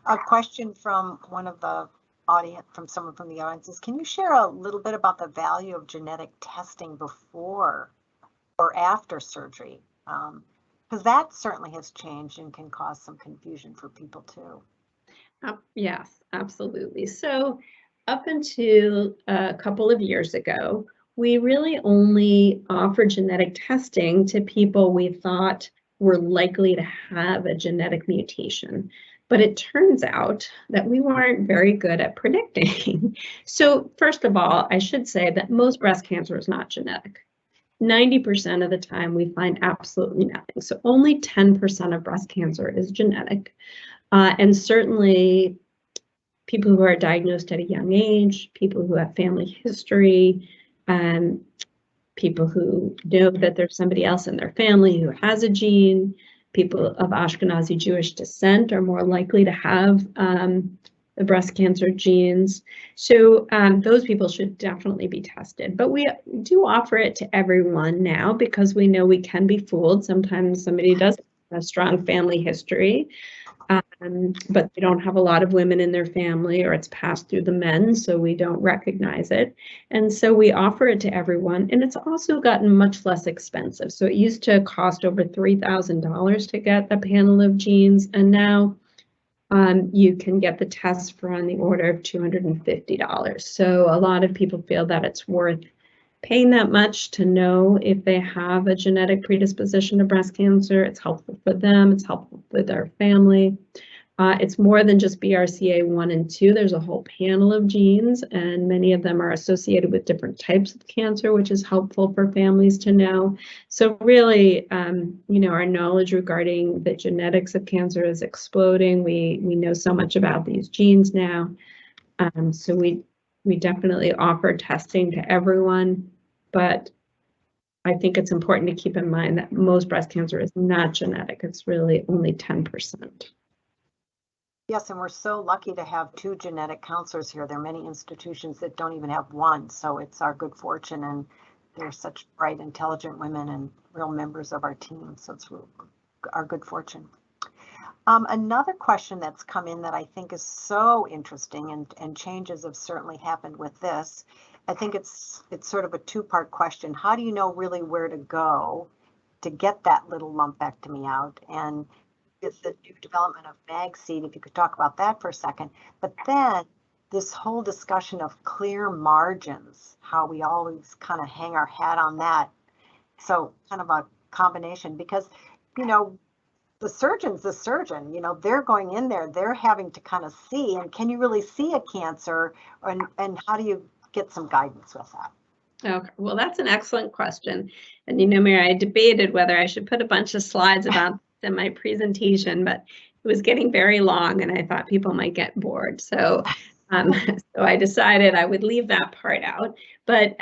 A question from one of the audience, from someone from the audience is, can you share a little bit about the value of genetic testing before or after surgery? Because that certainly has changed and can cause some confusion for people too. Yes, absolutely. So up until a couple of years ago, we really only offered genetic testing to people we thought were likely to have a genetic mutation. But it turns out that we weren't very good at predicting. So first of all, I should say that most breast cancer is not genetic. 90% of the time we find absolutely nothing. So only 10% of breast cancer is genetic. And certainly people who are diagnosed at a young age, people who have family history, people who know that there's somebody else in their family who has a gene, people of Ashkenazi Jewish descent are more likely to have the breast cancer genes. So those people should definitely be tested. But we do offer it to everyone now because we know we can be fooled. Sometimes somebody does have a strong family history, but they don't have a lot of women in their family, or it's passed through the men, so we don't recognize it. And so we offer it to everyone, and it's also gotten much less expensive. So it used to cost over $3,000 to get a panel of genes, and now you can get the test for on the order of $250. So a lot of people feel that it's worth paying that much to know if they have a genetic predisposition to breast cancer. It's helpful for them, it's helpful for their family. It's more than just BRCA1 and 2. There's a whole panel of genes, and many of them are associated with different types of cancer, which is helpful for families to know. So really, you know, our knowledge regarding the genetics of cancer is exploding. We know so much about these genes now. So we definitely offer testing to everyone, but I think it's important to keep in mind that most breast cancer is not genetic. It's really only 10%. Yes, and we're so lucky to have 2 genetic counselors here. There are many institutions that don't even have one, so it's our good fortune, and they're such bright, intelligent women and real members of our team, so it's our good fortune. Another question that's come in that I think is so interesting, and changes have certainly happened with this. I think it's sort of a 2-part question. How do you know really where to go to get that little lumpectomy out? And with the new development of MagSeed, if you could talk about that for a second. But then this whole discussion of clear margins, how we always kind of hang our hat on that. So kind of a combination, because, you know, the surgeon's the surgeon, you know, they're going in there, they're having to kind of see, and can you really see a cancer, and how do you get some guidance with that? Okay, well, that's an excellent question. And you know, Mary, I debated whether I should put a bunch of slides about this in my presentation, but it was getting very long and I thought people might get bored. So, so I decided I would leave that part out. But,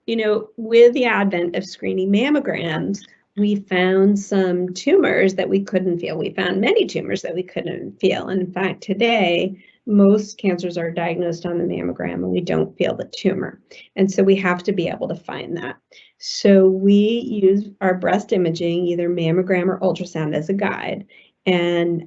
you know, with the advent of screening mammograms, we found some tumors that we couldn't feel. We found many tumors that we couldn't feel. And in fact, today, most cancers are diagnosed on the mammogram and we don't feel the tumor. And so we have to be able to find that. So we use our breast imaging, either mammogram or ultrasound, as a guide. And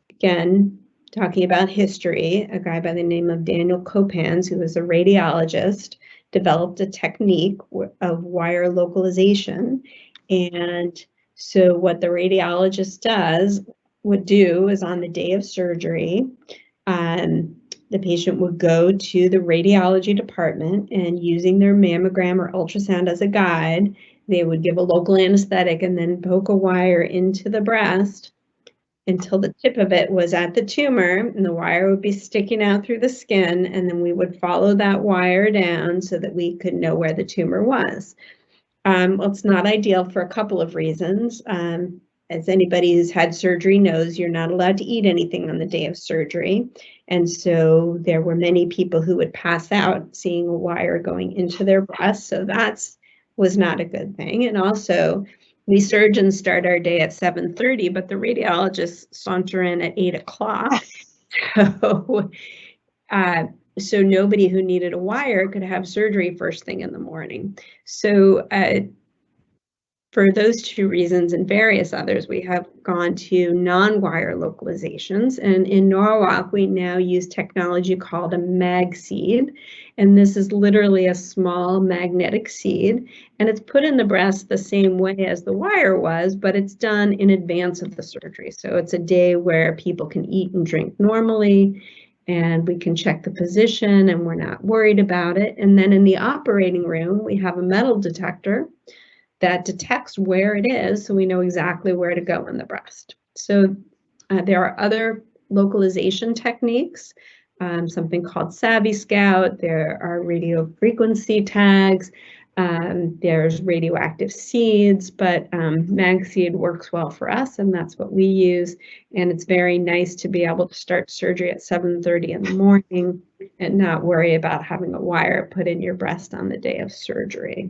again, talking about history, a guy by the name of Daniel Copans, who was a radiologist, developed a technique of wire localization. And so what the radiologist would do is, on the day of surgery, the patient would go to the radiology department, and using their mammogram or ultrasound as a guide, they would give a local anesthetic and then poke a wire into the breast until the tip of it was at the tumor, and the wire would be sticking out through the skin, and then we would follow that wire down so that we could know where the tumor was. Well, it's not ideal for a couple of reasons. As anybody who's had surgery knows, you're not allowed to eat anything on the day of surgery. And so there were many people who would pass out seeing a wire going into their breast. So that was not a good thing. And also, we surgeons start our day at 7:30, but the radiologists saunter in at 8 o'clock. So nobody who needed a wire could have surgery first thing in the morning. So for those 2 reasons and various others, we have gone to non-wire localizations. And in Norwalk, we now use technology called a MagSeed. And this is literally a small magnetic seed. And it's put in the breast the same way as the wire was, but it's done in advance of the surgery. So it's a day where people can eat and drink normally, and we can check the position and we're not worried about it. And then in the operating room, we have a metal detector that detects where it is, so we know exactly where to go in the breast. So there are other localization techniques, something called Savvy Scout. There are radio frequency tags. There's radioactive seeds, but MagSeed works well for us, and that's what we use. And it's very nice to be able to start surgery at 7:30 in the morning and not worry about having a wire put in your breast on the day of surgery.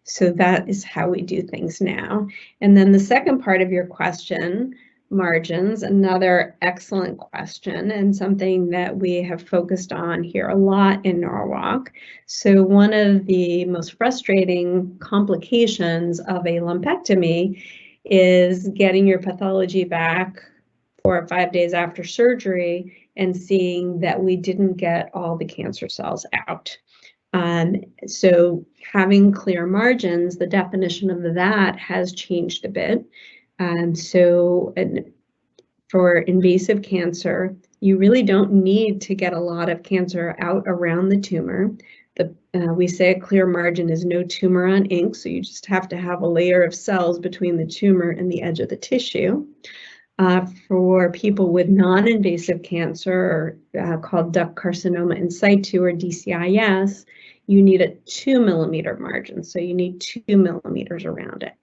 So that is how we do things now. And then the second part of your question, margins, another excellent question, and something that we have focused on here a lot in Norwalk. So one of the most frustrating complications of a lumpectomy is getting your pathology back 4 or 5 days after surgery and seeing that we didn't get all the cancer cells out. So having clear margins, the definition of that has changed a bit. So for invasive cancer, you really don't need to get a lot of cancer out around the tumor. We say a clear margin is no tumor on ink, so you just have to have a layer of cells between the tumor and the edge of the tissue. For people with non-invasive cancer, called duct carcinoma in situ or DCIS, you need a 2 millimeter margin. So you need 2 millimeters around it.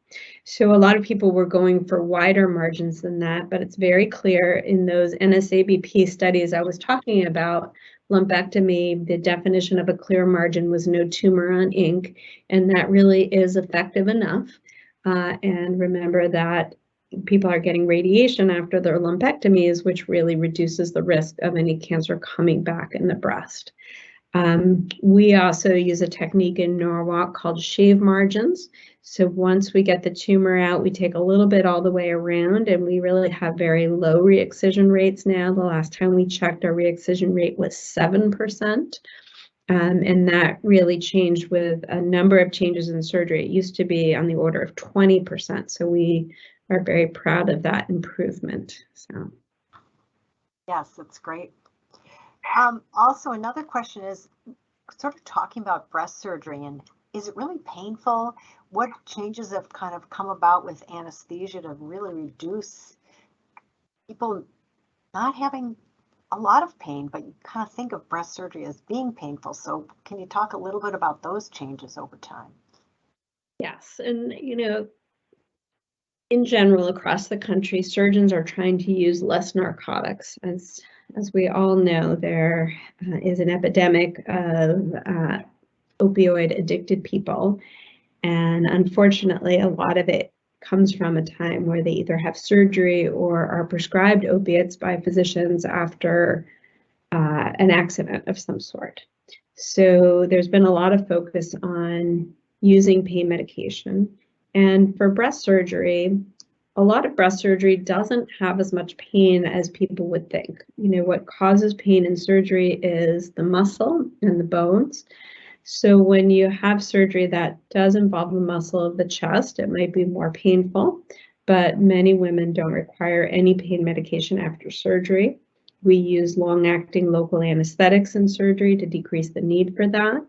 So a lot of people were going for wider margins than that, but it's very clear in those NSABP studies I was talking about, lumpectomy, the definition of a clear margin was no tumor on ink, and that really is effective enough. And remember that people are getting radiation after their lumpectomies, which really reduces the risk of any cancer coming back in the breast. We also use a technique in Norwalk called shave margins. So once we get the tumor out, we take a little bit all the way around, and we really have very low re-excision rates now. The last time we checked, our re-excision rate was 7%. And that really changed with a number of changes in surgery. It used to be on the order of 20%. So we are very proud of that improvement. So, yes, that's great. Also, another question is sort of talking about breast surgery, and is it really painful? What changes have kind of come about with anesthesia to really reduce people not having a lot of pain, but you kind of think of breast surgery as being painful. So can you talk a little bit about those changes over time? yes, and in general, across the country, surgeons are trying to use less narcotics. As we all know, there is an epidemic of opioid addicted people. And unfortunately, a lot of it comes from a time where they either have surgery or are prescribed opiates by physicians after an accident of some sort. So there's been a lot of focus on using pain medication. And for breast surgery, a lot of breast surgery doesn't have as much pain as people would think. What causes pain in surgery is the muscle and the bones. So when you have surgery that does involve the muscle of the chest, it might be more painful, but many women don't require any pain medication after surgery. We use long-acting local anesthetics in surgery to decrease the need for that.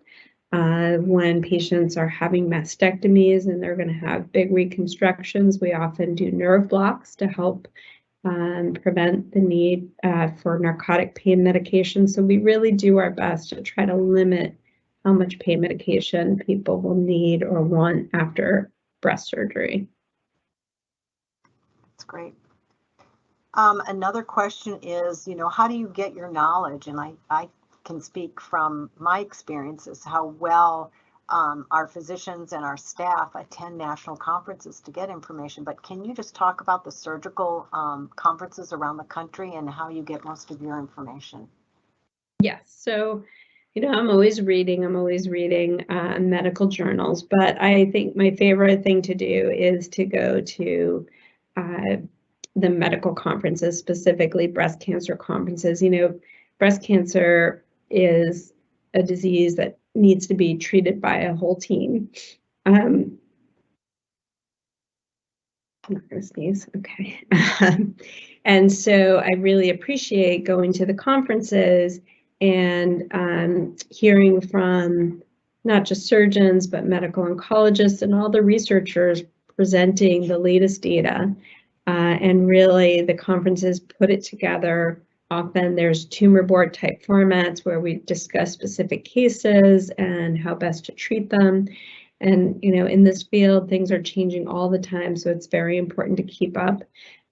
When patients are having mastectomies and they're going to have big reconstructions, we often do nerve blocks to help prevent the need for narcotic pain medication. So we really do our best to try to limit how much pain medication people will need or want after breast surgery. That's great. Another question is, how do you get your knowledge? And I can speak from my experiences how well our physicians and our staff attend national conferences to get information. But can you just talk about the surgical conferences around the country and how you get most of your information? Yes. So, I'm always reading medical journals, but I think my favorite thing to do is to go to the medical conferences, specifically breast cancer conferences. Breast cancer is a disease that needs to be treated by a whole team. I'm not going to sneeze. Okay. And so I really appreciate going to the conferences and hearing from not just surgeons, but medical oncologists and all the researchers presenting the latest data. And really, the conferences put it together. Often there's tumor board type formats where we discuss specific cases and how best to treat them. And, in this field, things are changing all the time, so it's very important to keep up.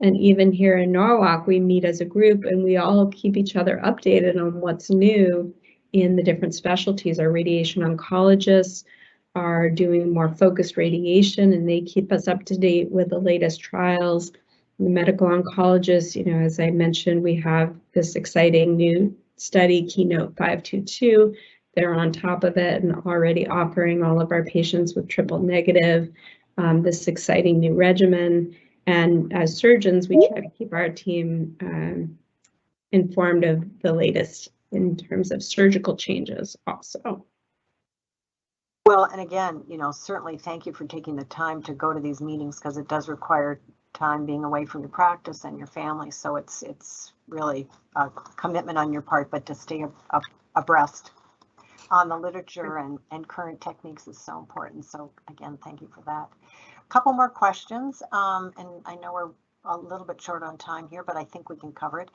And even here in Norwalk, we meet as a group and we all keep each other updated on what's new in the different specialties. Our radiation oncologists are doing more focused radiation and they keep us up to date with the latest trials. The medical oncologists, as I mentioned, we have this exciting new study, Keynote 522. They're on top of it and already offering all of our patients with triple negative this exciting new regimen. And as surgeons, we try to keep our team informed of the latest in terms of surgical changes also. Well, and again, certainly thank you for taking the time to go to these meetings because it does require time being away from your practice and your family. So it's really a commitment on your part, but to stay abreast on the literature and current techniques is so important. So again, thank you for that. A couple more questions, and I know we're a little bit short on time here, but I think we can cover it.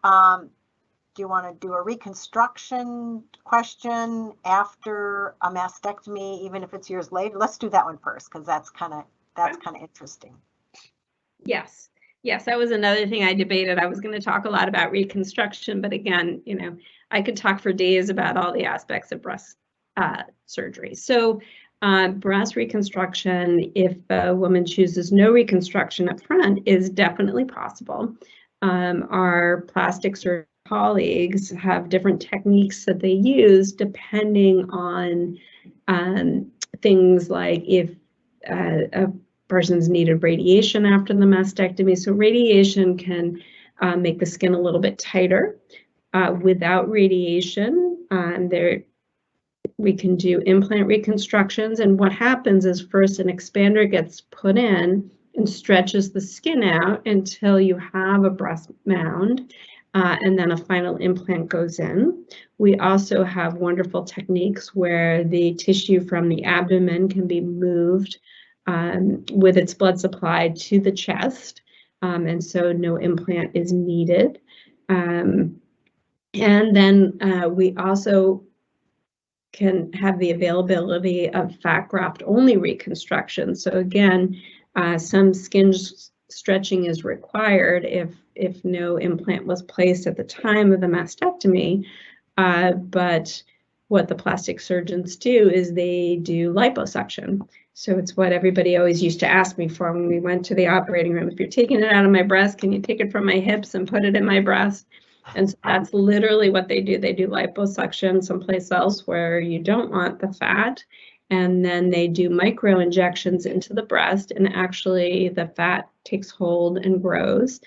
Do you want to do a reconstruction question after a mastectomy, even if it's years later? Let's do that one first, because that's kind of interesting. Yes. Yes, that was another thing I debated. I was going to talk a lot about reconstruction, but again, you know, I could talk for days about all the aspects of breast surgery. So breast reconstruction, if a woman chooses no reconstruction up front, is definitely possible. Our plastic surgeon colleagues have different techniques that they use depending on things like if a person's needed radiation after the mastectomy. So radiation can make the skin a little bit tighter. Without radiation, we can do implant reconstructions. And what happens is first an expander gets put in and stretches the skin out until you have a breast mound. And then a final implant goes in. We also have wonderful techniques where the tissue from the abdomen can be moved with its blood supply to the chest, and so no implant is needed. And then we also can have the availability of fat graft only reconstruction. So again, some skin stretching is required if no implant was placed at the time of the mastectomy, but what the plastic surgeons do is they do liposuction. So it's what everybody always used to ask me for when we went to the operating room. If you're taking it out of my breast, can you take it from my hips and put it in my breast? And so that's literally what they do. They do liposuction someplace else where you don't want the fat. And then they do micro injections into the breast, and actually the fat takes hold and grows.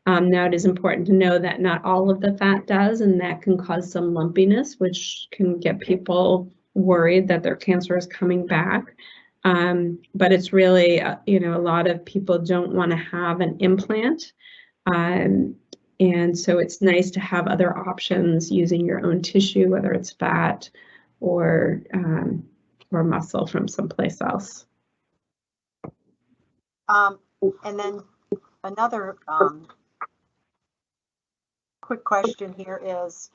Now it is important to know that not all of the fat does, and that can cause some lumpiness, which can get people worried that their cancer is coming back. But it's really, you know, a lot of people don't want to have an implant. And so it's nice to have other options using your own tissue, whether it's fat or muscle from someplace else. And then another quick question here is,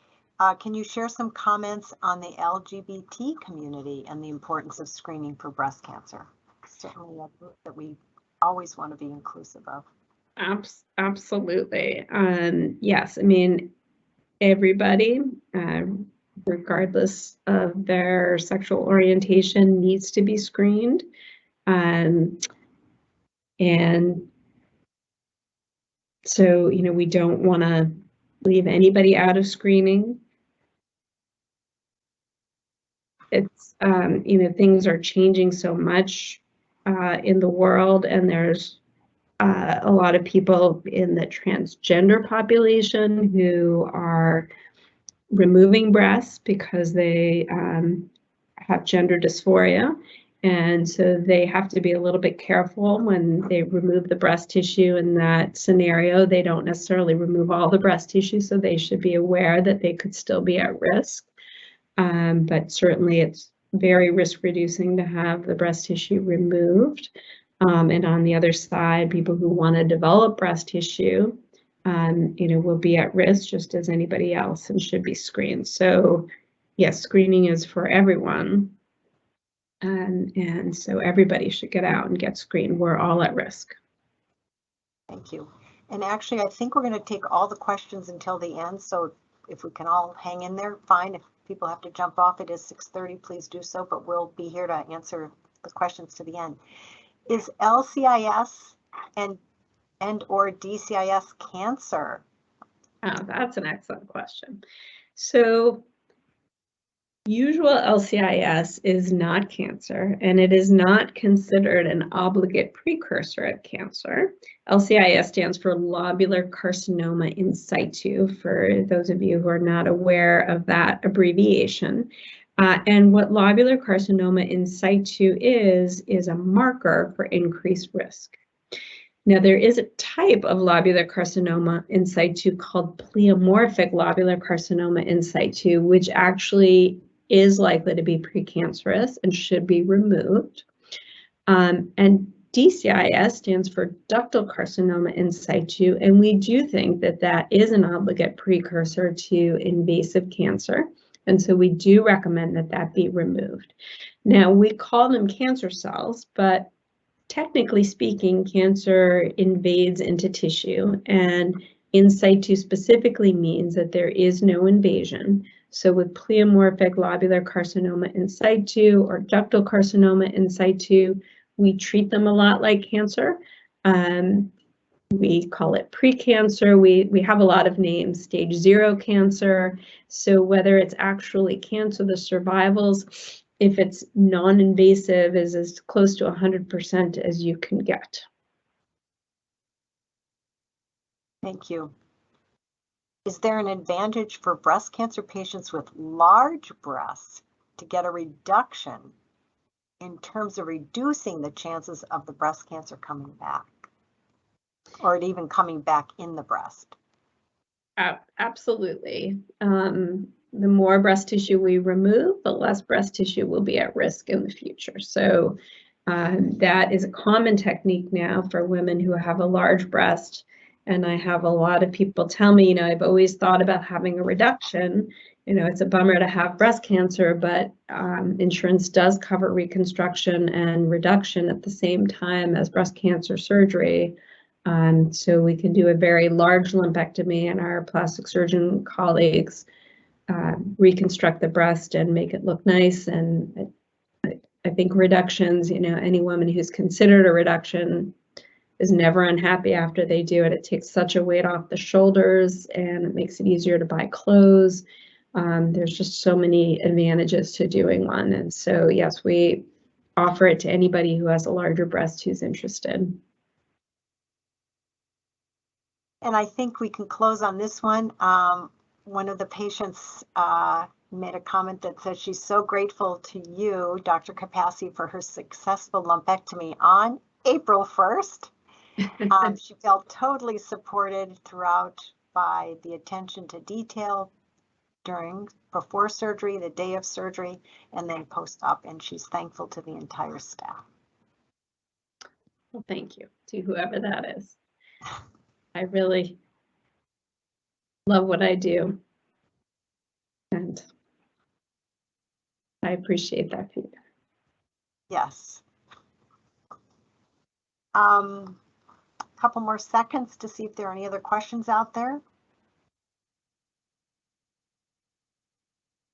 can you share some comments on the LGBT community and the importance of screening for breast cancer? Certainly a group that we always want to be inclusive of. Absolutely. Yes, I mean, everybody, regardless of their sexual orientation, needs to be screened. And so, you know, we don't want to leave anybody out of screening. It's, you know, things are changing so much in the world, and there's a lot of people in the transgender population who are removing breasts because they have gender dysphoria. And so they have to be a little bit careful when they remove the breast tissue. In that scenario, they don't necessarily remove all the breast tissue, so they should be aware that they could still be at risk. But certainly it's very risk reducing to have the breast tissue removed. And on the other side, people who want to develop breast tissue, you know, will be at risk just as anybody else and should be screened. So yes, screening is for everyone. And so everybody should get out and get screened. We're all at risk. Thank you. And actually, I think we're going to take all the questions until the end. So if we can all hang in there, fine. If people have to jump off, it is 6:30, please do so, but we'll be here to answer the questions to the end. Is LCIS and or DCIS cancer? Oh, that's an excellent question. So usual LCIS is not cancer, and it is not considered an obligate precursor of cancer. LCIS stands for lobular carcinoma in situ, for those of you who are not aware of that abbreviation. And what lobular carcinoma in situ is a marker for increased risk. Now, there is a type of lobular carcinoma in situ called pleomorphic lobular carcinoma in situ, which actually is likely to be precancerous and should be removed. And DCIS stands for ductal carcinoma in situ, and we do think that that is an obligate precursor to invasive cancer, and so we do recommend that that be removed. Now, we call them cancer cells, but technically speaking, cancer invades into tissue, and in situ specifically means that there is no invasion. So with pleomorphic lobular carcinoma in situ or ductal carcinoma in situ, we treat them a lot like cancer. We call it precancer. We have a lot of names, stage 0 cancer. So whether it's actually cancer, the survivals, if it's non-invasive, is as close to 100% as you can get. Thank you. Is there an advantage for breast cancer patients with large breasts to get a reduction in terms of reducing the chances of the breast cancer coming back, or it even coming back in the breast? Absolutely. The more breast tissue we remove, the less breast tissue will be at risk in the future. So that is a common technique now for women who have a large breast. And I have a lot of people tell me, I've always thought about having a reduction. It's a bummer to have breast cancer, but insurance does cover reconstruction and reduction at the same time as breast cancer surgery. So we can do a very large lumpectomy, and our plastic surgeon colleagues reconstruct the breast and make it look nice. And I think reductions, any woman who's considered a reduction is never unhappy after they do it. It takes such a weight off the shoulders, and it makes it easier to buy clothes. There's just so many advantages to doing one. And so, yes, we offer it to anybody who has a larger breast who's interested. And I think we can close on this one. One of the patients made a comment that says she's so grateful to you, Dr. Capasse, for her successful lumpectomy on April 1st. She felt totally supported throughout by the attention to detail before surgery, the day of surgery, and then post-op, and she's thankful to the entire staff. Well, thank you to whoever that is. I really love what I do, and I appreciate that feedback. Yes. Couple more seconds to see if there are any other questions out there.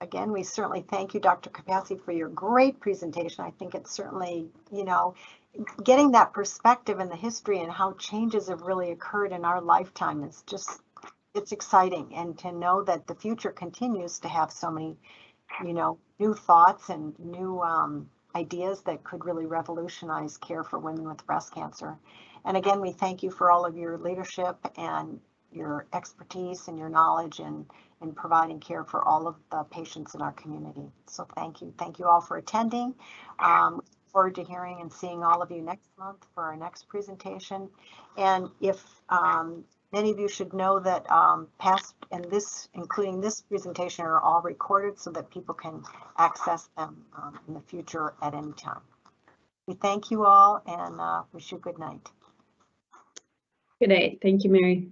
Again, we certainly thank you, Dr. Capasse, for your great presentation. I think it's certainly, getting that perspective and the history and how changes have really occurred in our lifetime is just, it's exciting. And to know that the future continues to have so many, new thoughts and new ideas that could really revolutionize care for women with breast cancer. And again, we thank you for all of your leadership and your expertise and your knowledge in providing care for all of the patients in our community. So thank you. Thank you all for attending. Look forward to hearing and seeing all of you next month for our next presentation. And if many of you should know that past and this, including this presentation, are all recorded so that people can access them in the future at any time. We thank you all and wish you good night. Good night. Thank you, Mary.